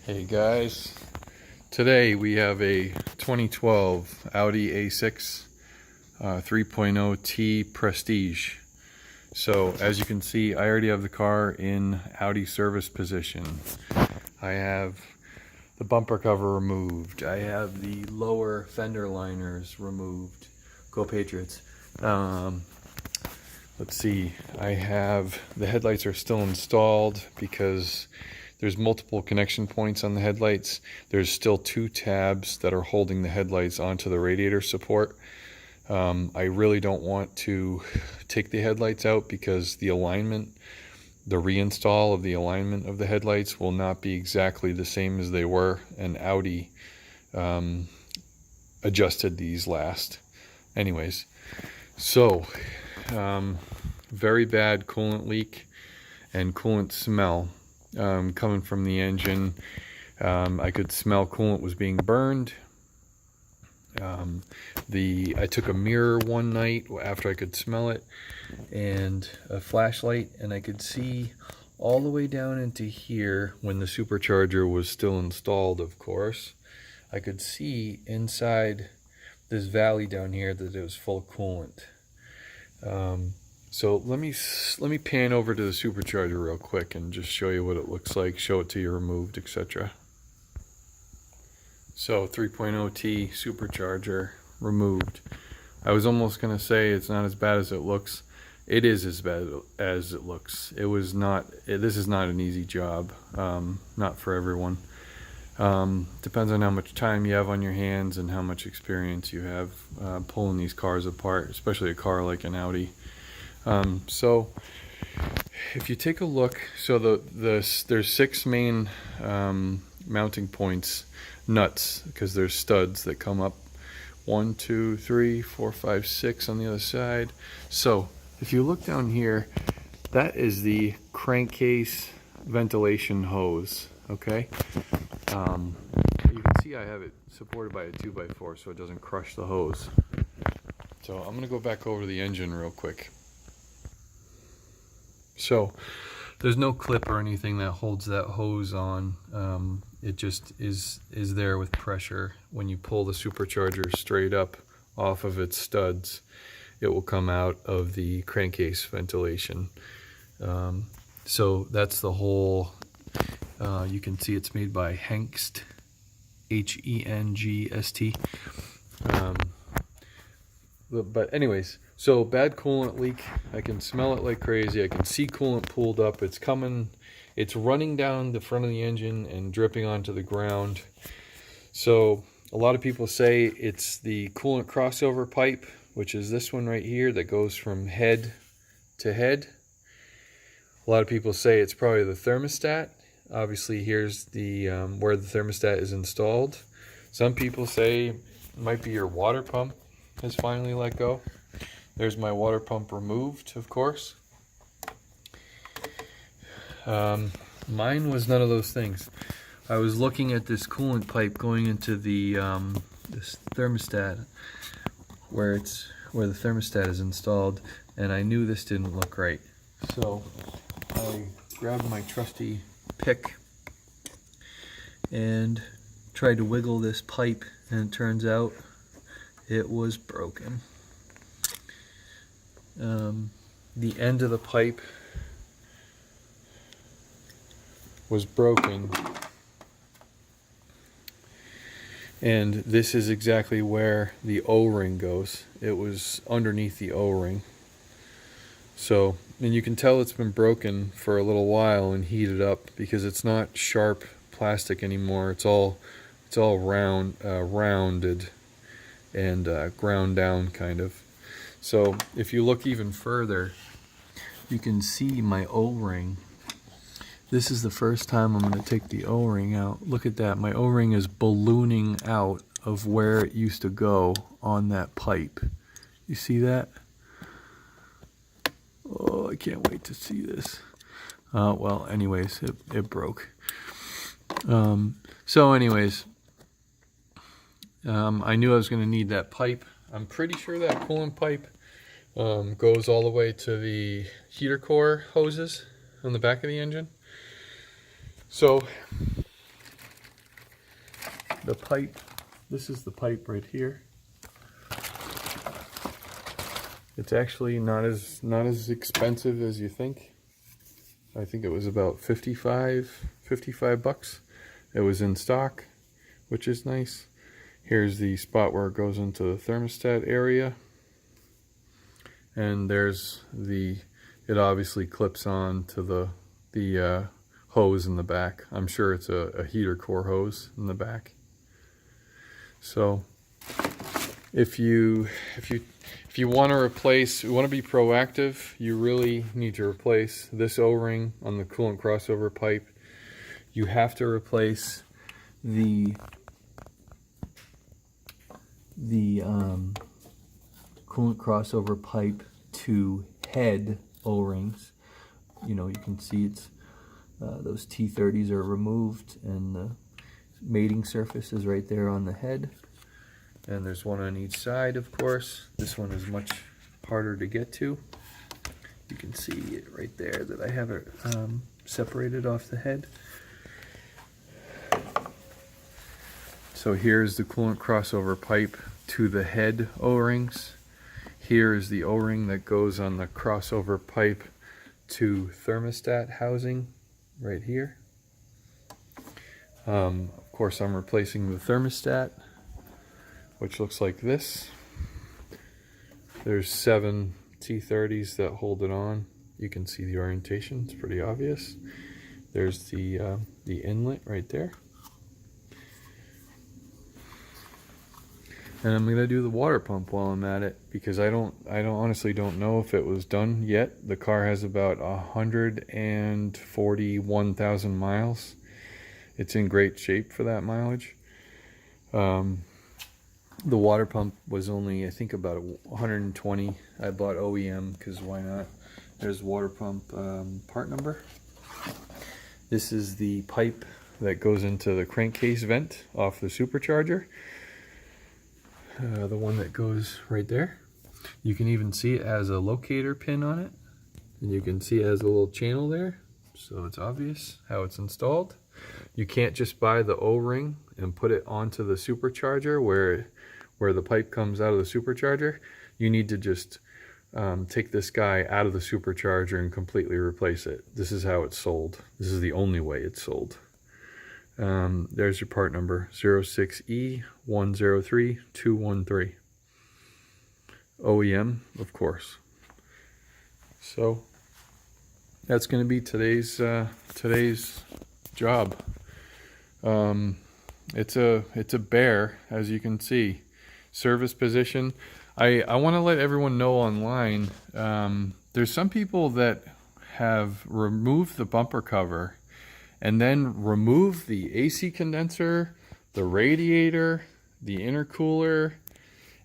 Hey guys, today we have a 2012 Audi A6 3.0T Prestige. So as you can see, I already have the car in Audi Service Position. I have the bumper cover removed. I have the lower fender liners removed. Go Patriots. Let's see, I have the headlights are still installed because there's multiple connection points on the headlights. There's still two tabs that are holding the headlights onto the radiator support. I really don't want to take the headlights out because the alignment, the reinstall of the alignment of the headlights will not be exactly the same as they were, and Audi adjusted these last. Anyways, so very bad coolant leak and coolant smell coming from the engine. I could smell coolant was being burned. I took a mirror one night after I could smell it and a flashlight, and I could see all the way down into here when the supercharger was still installed, of course. I could see inside this valley down here that it was full of coolant. So let me pan over to the supercharger real quick and just show you what it looks like, show it to you removed, etc. So 3.0T supercharger removed. I was almost going to say it's not as bad as it looks. It is as bad as it looks. This is not an easy job, not for everyone. Depends on how much time you have on your hands and how much experience you have pulling these cars apart, especially a car like an Audi. So if you take a look, so there's six main mounting points, nuts, because there's studs that come up 1, 2, 3, 4, 5, 6 on the other side. So if you look down here, that is the crankcase ventilation hose. Okay, you can see I have it supported by a 2x4 so it doesn't crush the hose. So I'm gonna go back over the engine real quick. So there's no clip or anything that holds that hose on. It just is there with pressure. When you pull the supercharger straight up off of its studs, it will come out of the crankcase ventilation. So that's the whole. You can see it's made by Hengst, Hengst. But anyways, so bad coolant leak. I can smell it like crazy. I can see coolant pooled up. It's coming. It's running down the front of the engine and dripping onto the ground. So a lot of people say it's the coolant crossover pipe, which is this one right here that goes from head to head. A lot of people say it's probably the thermostat. Obviously, here's the where the thermostat is installed. Some people say it might be your water pump has finally let go. There's my water pump removed, of course. Mine was none of those things. I was looking at this coolant pipe going into the this thermostat, where the thermostat is installed, and I knew this didn't look right. So I grabbed my trusty pick and tried to wiggle this pipe, and it turns out it was broken. The end of the pipe was broken, and this is exactly where the O-ring goes. It was underneath the O-ring. So, and you can tell it's been broken for a little while and heated up because it's not sharp plastic anymore. It's all rounded and ground down kind of. So if you look even further, you can see my O-ring. This is the first time I'm going to take the O-ring out. Look at that. My O-ring is ballooning out of where it used to go on that pipe. You see that? Oh, I can't wait to see this. Well, anyways, it broke. So anyways, I knew I was going to need that pipe. I'm pretty sure that coolant pipe goes all the way to the heater core hoses on the back of the engine. So the pipe. This is the pipe right here. It's actually not as expensive as you think. I think it was about 55 bucks. It was in stock, which is nice. Here's the spot where it goes into the thermostat area. And there's it obviously clips on to the hose in the back. I'm sure it's a heater core hose in the back. So if you want to be proactive, you really need to replace this O-ring on the coolant crossover pipe. You have to replace the coolant crossover pipe to head O-rings. You know, you can see it's those T30s are removed, and the mating surface is right there on the head. And there's one on each side, of course. This one is much harder to get to. You can see it right there that I have it separated off the head. So here's the coolant crossover pipe to the head O-rings. Here is the O-ring that goes on the crossover pipe to thermostat housing right here. Of course, I'm replacing the thermostat, which looks like this. There's 7 T30s that hold it on. You can see the orientation, it's pretty obvious. There's the inlet right there. And I'm gonna do the water pump while I'm at it, because I honestly don't know if it was done yet. The car has about 141,000 miles. It's in great shape for that mileage. The water pump was only, I think, about 120. I bought OEM because why not? There's water pump part number. This is the pipe that goes into the crankcase vent off the supercharger. The one that goes right there. You can even see it has a locator pin on it, and you can see it has a little channel there, so it's obvious how it's installed. You can't just buy the O-ring and put it onto the supercharger where the pipe comes out of the supercharger. You need to just take this guy out of the supercharger and completely replace it. This is how it's sold. This is the only way it's sold. There's your part number, 06E103213. OEM, of course. So that's going to be today's job. It's a bear, as you can see. Service position. I want to let everyone know online, there's some people that have removed the bumper cover and then remove the AC condenser, the radiator, the intercooler,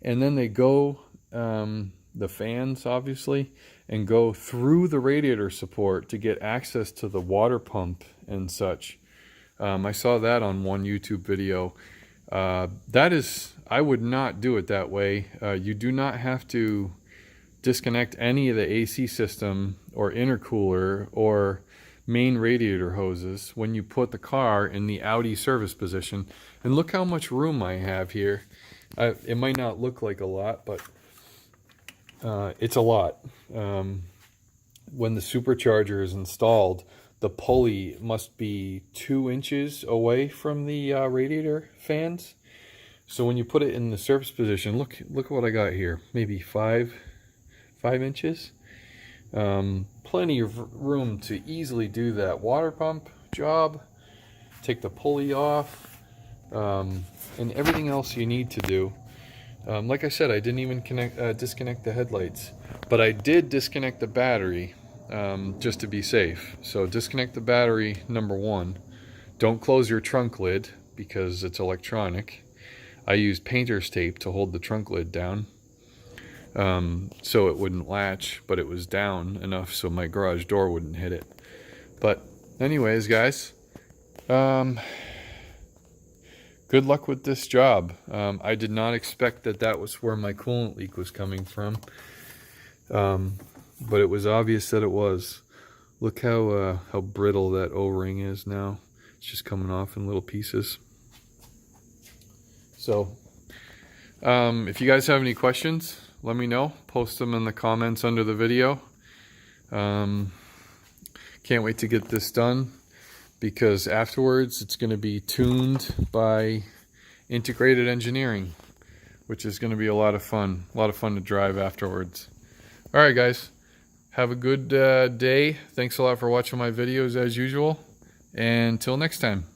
and then they go, the fans obviously, and go through the radiator support to get access to the water pump and such. I saw that on one YouTube video. I would not do it that way. You do not have to disconnect any of the AC system or intercooler or main radiator hoses when you put the car in the Audi service position. And look how much room I have here. It might not look like a lot, but it's a lot. When the supercharger is installed, the pulley must be 2 inches away from the radiator fans. So when you put it in the service position, look what I got here. Maybe 5 inches. Plenty of room to easily do that water pump job, take the pulley off, and everything else you need to do. Like I said, I didn't even disconnect the headlights, but I did disconnect the battery just to be safe. So disconnect the battery, number 1. Don't close your trunk lid because it's electronic. I used painter's tape to hold the trunk lid down. So it wouldn't latch, but it was down enough so my garage door wouldn't hit it. But anyways, guys, good luck with this job. I did not expect that was where my coolant leak was coming from, but it was obvious that it was. Look how brittle that O-ring is now. It's just coming off in little pieces. So if you guys have any questions, let me know. Post them in the comments under the video. Can't wait to get this done, because afterwards it's going to be tuned by integrated engineering, which is going to be a lot of fun to drive afterwards. All right, guys, have a good day. Thanks a lot for watching my videos as usual, and until next time.